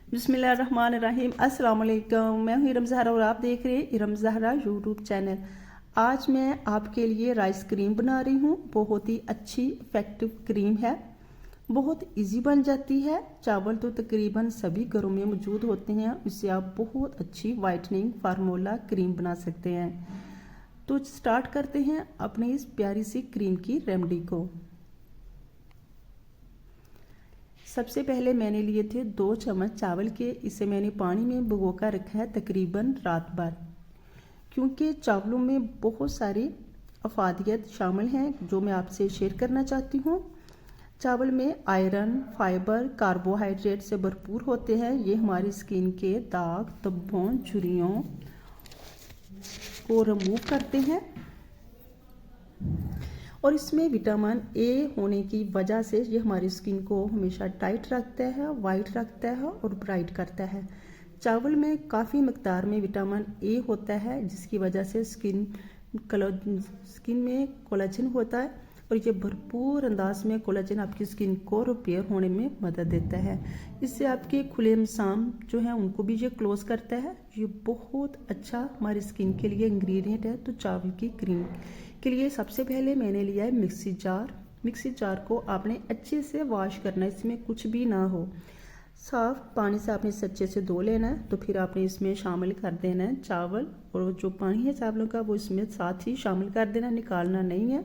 बिस्मिल्लाहिर्रहमानिर्रहीम। अस्सलाम वालेकुम। मैं हूँ इरम ज़हरा और आप देख रहे हैं इरम ज़हरा यूट्यूब चैनल। आज मैं आपके लिए राइस क्रीम बना रही हूँ। बहुत ही अच्छी इफ़ेक्टिव क्रीम है, बहुत इजी बन जाती है। चावल तो तकरीबन सभी घरों में मौजूद होते हैं, इससे आप बहुत अच्छी वाइटनिंग फार्मूला क्रीम बना सकते हैं। तो स्टार्ट करते हैं अपनी इस प्यारी सी क्रीम की रेमेडी को। सबसे पहले मैंने लिए थे 2 चम्मच चावल के। इसे मैंने पानी में भिगो कर रखा है तकरीबन रात भर, क्योंकि चावलों में बहुत सारी अफादियत शामिल हैं जो मैं आपसे शेयर करना चाहती हूँ। चावल में आयरन, फाइबर, कार्बोहाइड्रेट से भरपूर होते हैं। ये हमारी स्किन के दाग, धब्बों, झुर्रियों को रिमूव करते हैं और इसमें विटामिन ए होने की वजह से ये हमारी स्किन को हमेशा टाइट रखता है, वाइट रखता है और ब्राइट करता है। चावल में काफ़ी मकदार में विटामिन ए होता है, जिसकी वजह से स्किन में कोलेजन होता है और ये भरपूर अंदाज में कोलेजन आपकी स्किन को रिपेयर होने में मदद देता है। इससे आपके खुले मसाम जो हैं उनको भी ये क्लोज करता है। ये बहुत अच्छा हमारी स्किन के लिए इंग्रेडिएंट है। तो चावल की क्रीम के लिए सबसे पहले मैंने लिया है मिक्सी जार। मिक्सी जार को आपने अच्छे से वॉश करना है, इसमें कुछ भी ना हो। साफ पानी से आपने इसे अच्छे से धो लेना है। तो फिर आपने इसमें शामिल कर देना है चावल, और जो पानी है चावलों का वो इसमें साथ ही शामिल कर देना, निकालना नहीं है।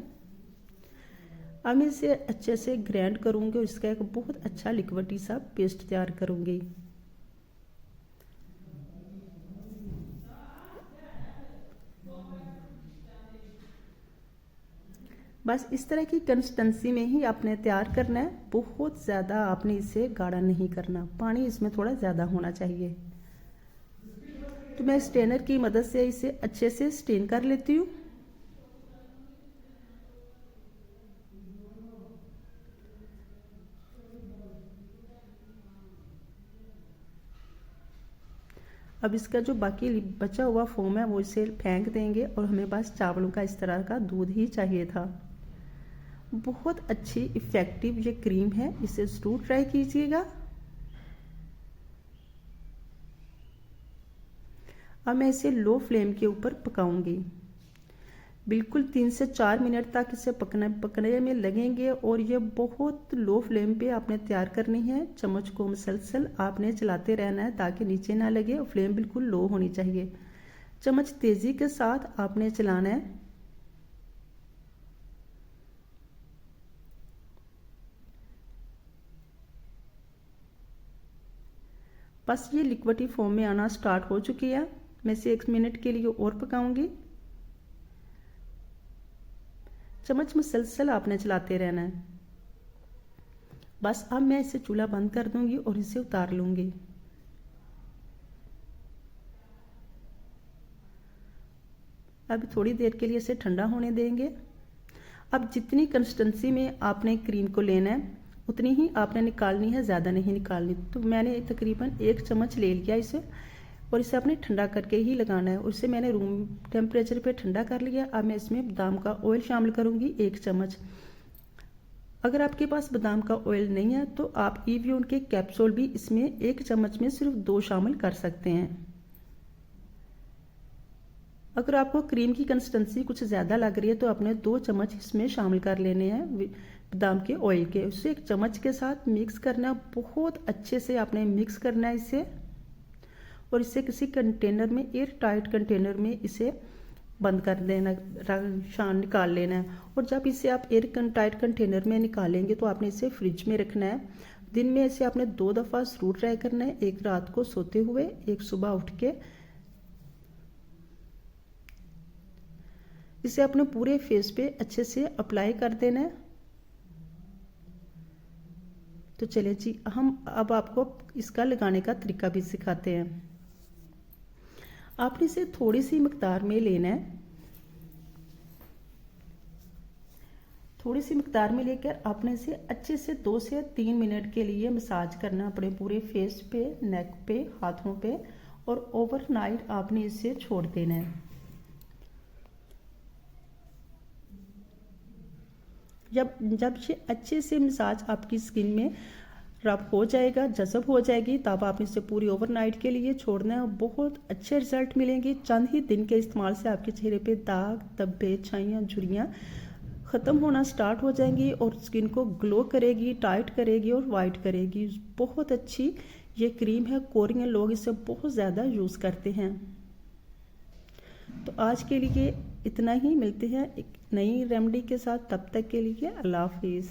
अब मैं इसे अच्छे से ग्राइंड करूँगी और इसका एक बहुत अच्छा लिक्विडी सा पेस्ट तैयार करूँगी। बस इस तरह की कंसिस्टेंसी में ही आपने तैयार करना है। बहुत ज़्यादा आपने इसे गाढ़ा नहीं करना, पानी इसमें थोड़ा ज़्यादा होना चाहिए। तो मैं स्ट्रेनर की मदद से इसे अच्छे से स्ट्रेन कर लेती हूँ। अब इसका जो बाकी बचा हुआ फोम है वो इसे फेंक देंगे और हमें बस चावलों का इस तरह का दूध ही चाहिए था। बहुत अच्छी इफ़ेक्टिव ये क्रीम है, इसे ज़रूर ट्राई कीजिएगा। अब मैं इसे लो फ्लेम के ऊपर पकाऊंगी। बिल्कुल 3 से 4 मिनट तक इसे पकने में लगेंगे और ये बहुत लो फ्लेम पे आपने तैयार करनी है। चम्मच को मुसलसल आपने चलाते रहना है ताकि नीचे ना लगे और फ्लेम बिल्कुल लो होनी चाहिए। चम्मच तेज़ी के साथ आपने चलाना है। बस ये लिक्विडी फॉर्म में आना स्टार्ट हो चुकी है। मैं इसे 1 मिनट के लिए और पकाऊंगी। चम्मच मुसलसल आपने चलाते रहना है। बस अब मैं इसे चूल्हा बंद कर दूंगी और इसे उतार लूंगी। अब थोड़ी देर के लिए इसे ठंडा होने देंगे। अब जितनी कंसिस्टेंसी में आपने क्रीम को लेना है उतनी ही आपने निकालनी है, ज़्यादा नहीं निकालनी। तो मैंने तकरीबन 1 चम्मच ले लिया इसे और इसे आपने ठंडा करके ही लगाना है। और इसे मैंने रूम टेम्परेचर पे ठंडा कर लिया। अब मैं इसमें बादाम का ऑयल शामिल करूँगी 1 चम्मच। अगर आपके पास बादाम का ऑयल नहीं है तो आप ईवियन के कैप्सूल भी इसमें 1 चम्मच में सिर्फ 2 शामिल कर सकते हैं। अगर आपको क्रीम की कंसिस्टेंसी कुछ ज़्यादा लग रही है तो आपने 2 चम्मच इसमें शामिल कर लेने हैं बादाम के ऑयल के। उसे 1 चम्मच के साथ मिक्स करना, बहुत अच्छे से आपने मिक्स करना है इसे। और इसे किसी कंटेनर में, एयर टाइट कंटेनर में इसे बंद कर देना, निकाल लेना है। और जब इसे आप एयर टाइट कंटेनर में निकालेंगे तो आपने इसे फ्रिज में रखना है। दिन में इसे आपने 2 दफ़ा ज़रूर ट्राई करना है, एक रात को सोते हुए, एक सुबह उठ के। इसे अपने पूरे फेस पे अच्छे से अप्लाई कर देना है। तो चलिए जी, हम अब आपको इसका लगाने का तरीका भी सिखाते हैं। आपने इसे थोड़ी सी मकदार में लेना है। थोड़ी सी मकदार में लेकर आपने इसे अच्छे से 2 से 3 मिनट के लिए मसाज करना अपने पूरे फेस पे, नेक पे, हाथों पे। और ओवरनाइट आपने इसे छोड़ देना है। जब जब ये अच्छे से मसाज आपकी स्किन में रब हो जाएगा, जज़ब हो जाएगी, तब आप इसे पूरी ओवरनाइट के लिए छोड़ना है। बहुत अच्छे रिजल्ट मिलेंगे। चंद ही दिन के इस्तेमाल से आपके चेहरे पे दाग, धब्बे, छाइयाँ, झुर्रियाँ ख़त्म होना स्टार्ट हो जाएंगी और स्किन को ग्लो करेगी, टाइट करेगी और वाइट करेगी। बहुत अच्छी ये क्रीम है, कोरियन लोग इसे बहुत ज़्यादा यूज़ करते हैं। तो आज के लिए इतना ही, मिलते हैं एक नई रेमेडी के साथ। तब तक के लिए अल्लाह हाफिज़।